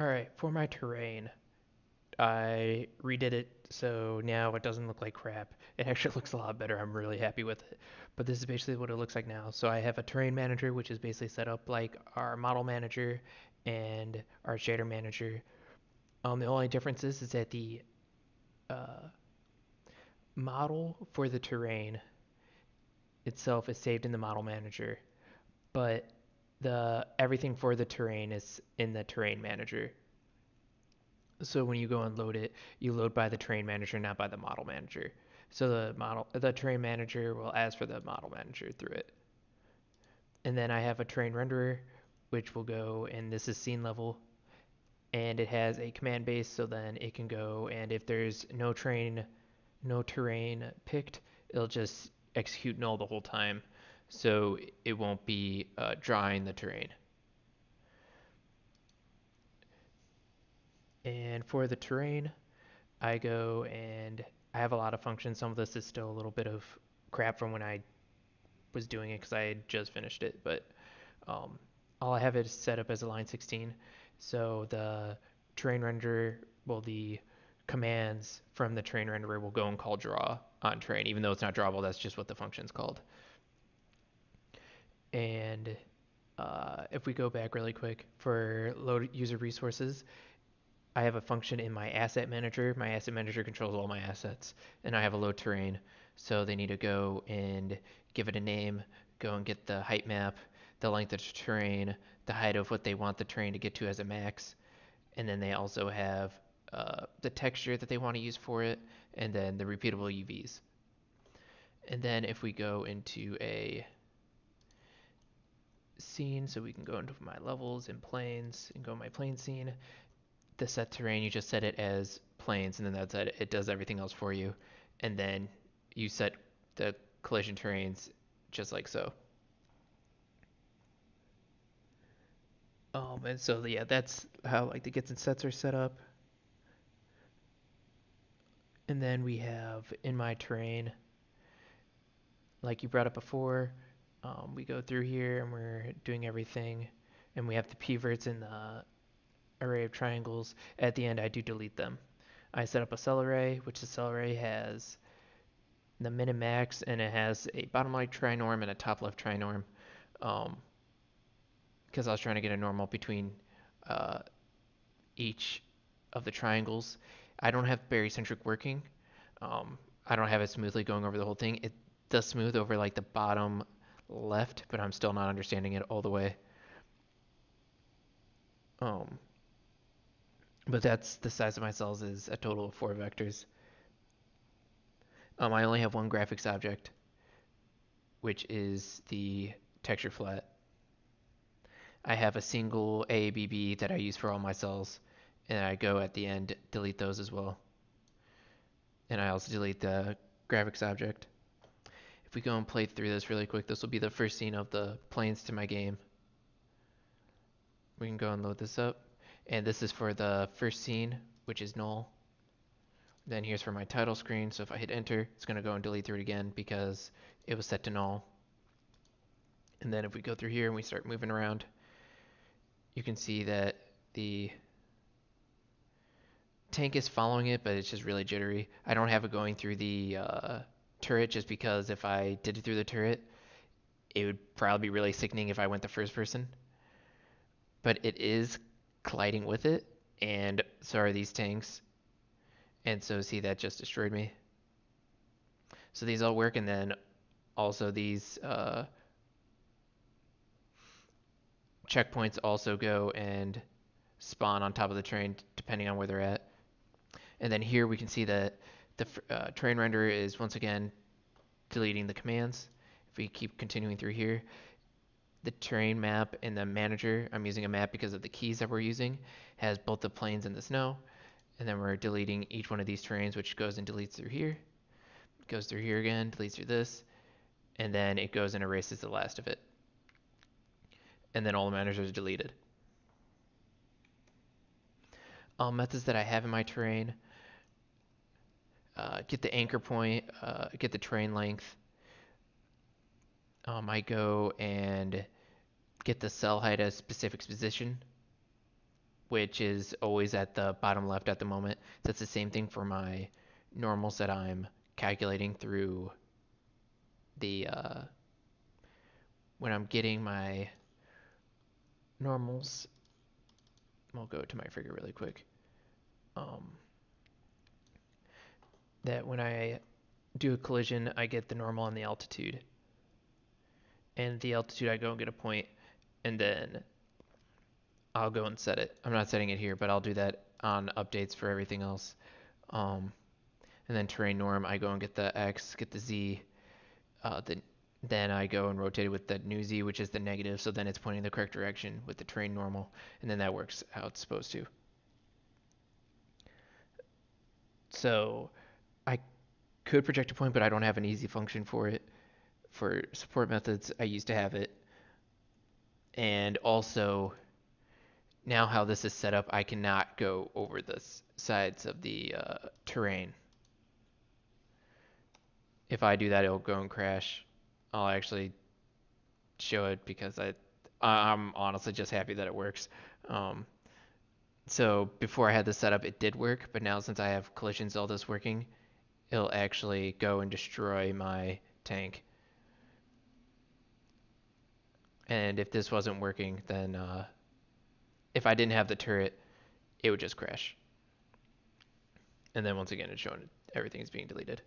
Alright, for my terrain, I redid it so now it doesn't look like crap. It actually looks a lot better. I'm really happy with it. But this is basically what it looks like now. So I have a terrain manager, which is basically set up like our model manager and our shader manager. The only difference is that the uh, model for the terrain itself is saved in the model manager, but the everything for the terrain is in the terrain manager. So when you go and load it, you load by the terrain manager, not by the model manager. So the terrain manager will ask for the model manager through it. And then I have a terrain renderer, which will go, and this is scene level, and it has a command base, so then it can go, and if there's no terrain picked, it'll just execute null the whole time, so it won't be drawing the terrain. And for the terrain, I go and I have a lot of functions. Some of this is still a little bit of crap from when I was doing it because I had just finished it, but um, all I have is set up as a line 16. So the terrain renderer, well, the commands from the terrain renderer will go and call draw on terrain, even though it's not drawable. That's just what the function's called. And if we go back really quick for load user resources, I have a function in my asset manager. My asset manager controls all my assets, and I have a load terrain. So they need to go and give it a name, go and get the height map, the length of the terrain, the height of what they want the terrain to get to as a max, and then they also have the texture that they want to use for it, and then the repeatable UVs. And then if we go into a scene, so we can go into my levels and planes and go my plane scene, the set terrain, you just set it as planes, and then that's it. It does everything else for you. And then you set the collision terrains just like so. And so yeah, that's how like the gets and sets are set up. And then we have in my terrain, like you brought up before, we go through here and we're doing everything, and we have the pivots and the array of triangles. At the end, I do delete them. I set up a cell array, which the cell array has the min and max, and it has a bottom right trinorm and a top left trinorm. Um, because I was trying to get a normal between uh, each of the triangles. I don't have barycentric working. I don't have it smoothly going over the whole thing. It does smooth over like the bottom left, but I'm still not understanding it all the way. Um, but that's the size of my cells is a total of 4 vectors. I only have one graphics object, which is the texture flat. I have a single AABB that I use for all my cells, and I go at the end delete those as well. And I also delete the graphics object. If we go and play through this really quick, this will be the first scene of the planes to my game. We can go and load this up. And this is for the first scene, which is null. Then here's for my title screen, so if I hit enter, it's going to go and delete through it again because it was set to null. And then if we go through here and we start moving around, you can see that the tank is following it, but it's just really jittery. I don't have it going through the turret just because if I did it through the turret, it would probably be really sickening if I went the first person. But it is colliding with it, and so are these tanks. And so see, that just destroyed me. So these all work, and then also these checkpoints also go and spawn on top of the train depending on where they're at. And then here we can see that the train renderer is once again deleting the commands. If we keep continuing through here, the terrain map in the manager, I'm using a map because of the keys that we're using, has both the plains and the snow. And then we're deleting each one of these terrains, which goes and deletes through here, goes through here again, deletes through this, and then it goes and erases the last of it. And then all the managers are deleted. All methods that I have in my terrain, get the anchor point, get the terrain length. I go and get the cell height at a specific position. which is always at the bottom left at the moment. That's the same thing for my normals that I'm calculating through the when I'm getting my normals. I'll go to my figure really quick. Um, that when I do a collision, I get the normal and the altitude. And the altitude, I go and get a point, and then I'll go and set it. I'm not setting it here, but I'll do that on updates for everything else. Um, and then terrain norm, I go and get the X, get the Z, then I go and rotate it with the new Z, which is the negative, so then it's pointing the correct direction with the terrain normal, and then that works how it's supposed to. So I could project a point, but I don't have an easy function for it. For support methods, I used to have it. And also, now how this is set up, I cannot go over the sides of the terrain. If I do that, it'll go and crash. I'll actually show it because I'm honestly just happy that it works. Um, so before I had this set up, it did work, but now since I have collision Zeldas working, it'll actually go and destroy my tank. And if this wasn't working, then if I didn't have the turret, it would just crash. And then once again, it's showing everything is being deleted.